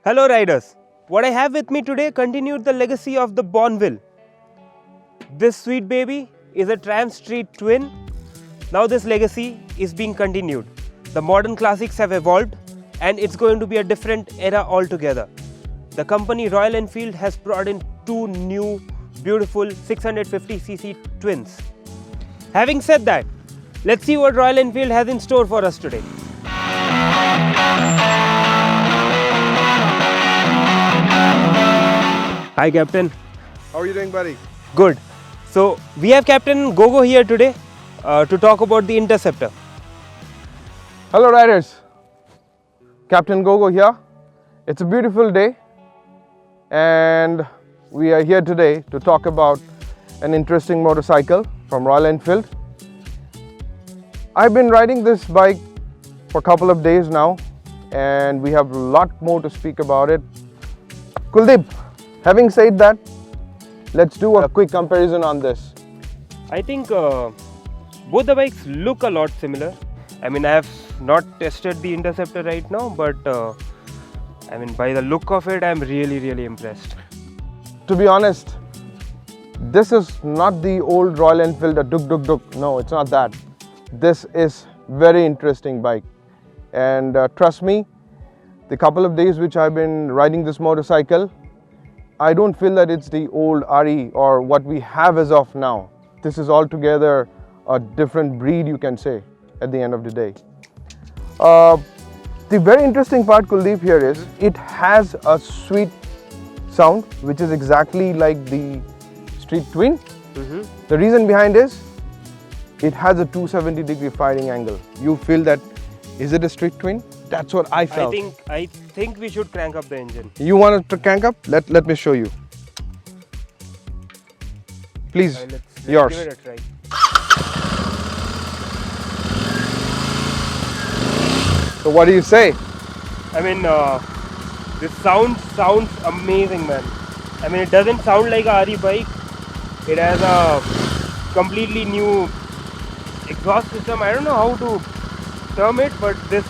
Hello riders, what I have with me today continued the legacy of the Bonneville. This sweet baby is a Tram Street twin. Now this legacy is being continued. The modern classics have evolved and it's going to be a different era altogether. The company Royal Enfield has brought in two new beautiful 650cc twins. Having said that, let's see what Royal Enfield has in store for us today. Hi Captain. How are you doing, buddy? Good. So we have Captain Gogo here today to talk about the Interceptor. Hello riders, Captain Gogo here. It's a beautiful day and we are here today to talk about an interesting motorcycle from Royal Enfield. I've been riding this bike for a couple of days now and we have a lot more to speak about it. Kuldeep, having said that, let's do a quick comparison on this. I think both the bikes look a lot similar. I mean, I have not tested the Interceptor right now, but I mean, by the look of it, I'm really impressed. To be honest, this is not the old Royal Enfield, a duk. No, it's not that. This is very interesting bike. And trust me, the couple of days which I've been riding this motorcycle, I don't feel that it's the old RE or what we have as of now. This is altogether a different breed, you can say, at the end of the day. The very interesting part, Kuldeep, here is it has a sweet sound, which is exactly like the Street Twin. The reason behind is it has a 270-degree firing angle. You feel that, is it a Street Twin? That's what I felt. I think we should crank up the engine. You want to crank up? Let me show you. Please, Let's yours. give it a try. So what do you say? I mean, this sounds amazing, man. I mean, it doesn't sound like a RE bike. It has a completely new exhaust system. I don't know how to term it, but this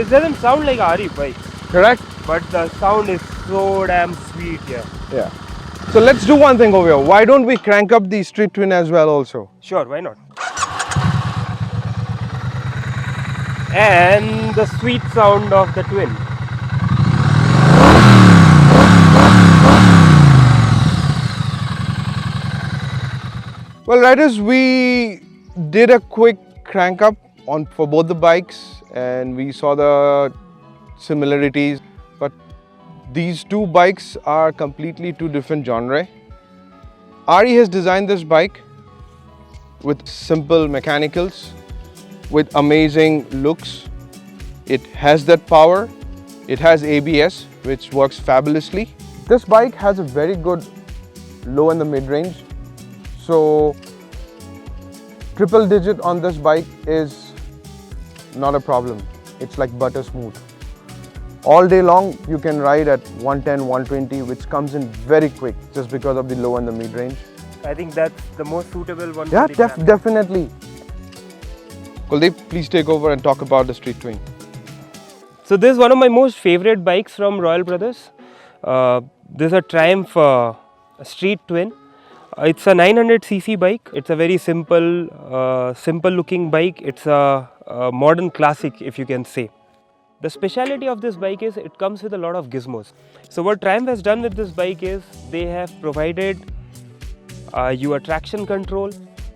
doesn't sound like a RE bike. Correct? But the sound is so damn sweet here. Yeah. So let's do one thing over here. Why don't we crank up the Street Twin as well also? Sure, why not? And the sweet sound of the twin. Well, riders, we did a quick crank up for both the bikes and we saw the similarities, but these two bikes are completely two different genre. RE has designed this bike with simple mechanicals, with amazing looks. It has that power. It has ABS, which works fabulously. This bike has a very good low and the mid-range. So triple digit on this bike is not a problem. It's like butter smooth. All day long you can ride at 110, 120, which comes in very quick just because of the low and the mid-range. I think that's the most suitable one. Yeah, for the crank. definitely. Kuldeep, please take over and talk about the Street Twin. So this is one of my most favorite bikes from Royal Brothers. This is a Triumph Street Twin. It's a 900cc bike. It's a very simple looking bike. It's a modern classic, if you can say. The speciality of this bike is it comes with a lot of gizmos. So what Triumph has done with this bike is they have provided you a traction control.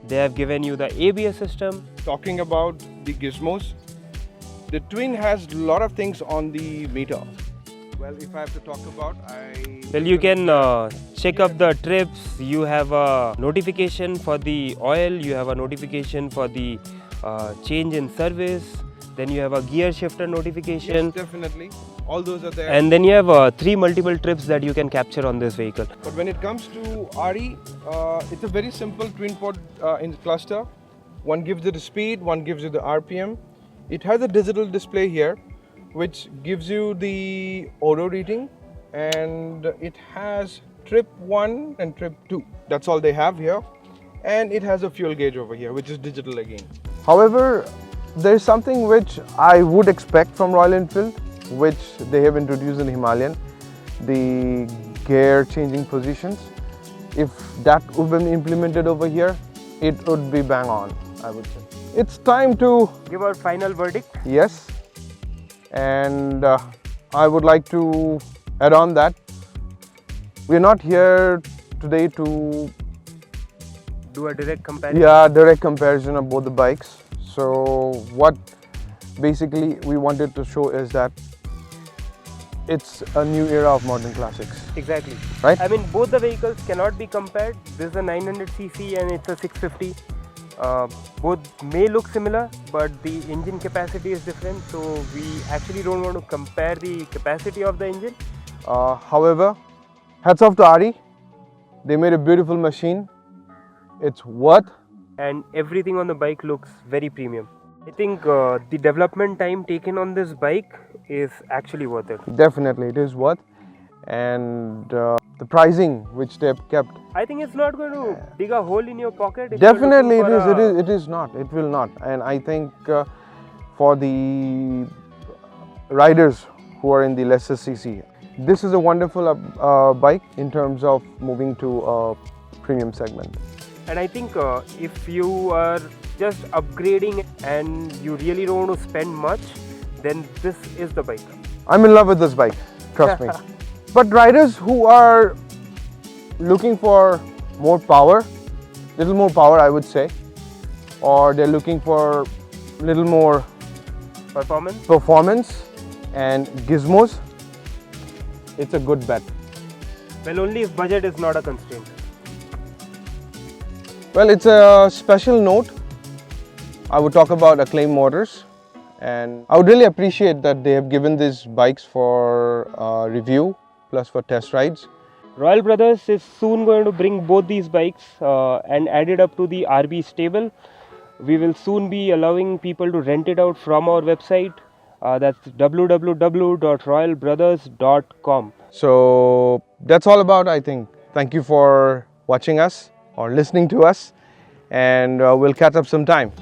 They have given you the ABS system. Talking about the gizmos, the Twin has a lot of things on the meter. Well, if I have to talk about, Well, you can check up the trips. You have a notification for the oil. You have a notification for the change in service. Then you have a gear shifter notification. Yes, definitely. All those are there. And then you have 3 multiple trips that you can capture on this vehicle. But when it comes to RE, it's a very simple twin pod in cluster. One gives you the speed, one gives you the RPM. It has a digital display here, which gives you the odo reading, and it has trip 1 and trip 2. That's all they have here. And it has a fuel gauge over here, which is digital again. However, there is something which I would expect from Royal Enfield, which they have introduced in Himalayan, the gear changing positions. If that would be implemented over here, it would be bang on, I would say. It's time to Give our final verdict. yes, and I would like to add on that we're not here today to Do a direct comparison. direct comparison of both the bikes. So what basically we wanted to show is that it's a new era of modern classics. Exactly. Right? I mean, both the vehicles cannot be compared. This is a 900cc and it's a 650. Both may look similar, but the engine capacity is different. So we actually don't want to compare the capacity of the engine. However, hats off to Ari. They made a beautiful machine. It's worth. And everything on the bike looks very premium. I think the development time taken on this bike is actually worth it. Definitely, it is worth. And the pricing which they've kept. I think it's not going to dig a hole in your pocket. If you're Definitely, looking for it is not. It will not. And I think for the riders who are in the lesser CC, this is a wonderful bike in terms of moving to a premium segment. And I think if you are just upgrading and you really don't want to spend much, then this is the bike. I'm in love with this bike, trust me. But riders who are looking for more power, little more power I would say, or they're looking for little more performance and gizmos, it's a good bet. Well, only if budget is not a constraint. Well, it's a special note. I would talk about Acclaim Motors, and I would really appreciate that they have given these bikes for review plus for test rides. Royal Brothers is soon going to bring both these bikes and add it up to the RB stable. We will soon be allowing people to rent it out from our website. That's www.royalbrothers.com. So that's all about, I think. Thank you for watching us or listening to us, and we'll catch up sometime.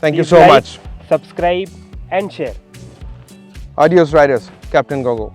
Thank you so much. Subscribe and share. Adios riders, Captain Gogo.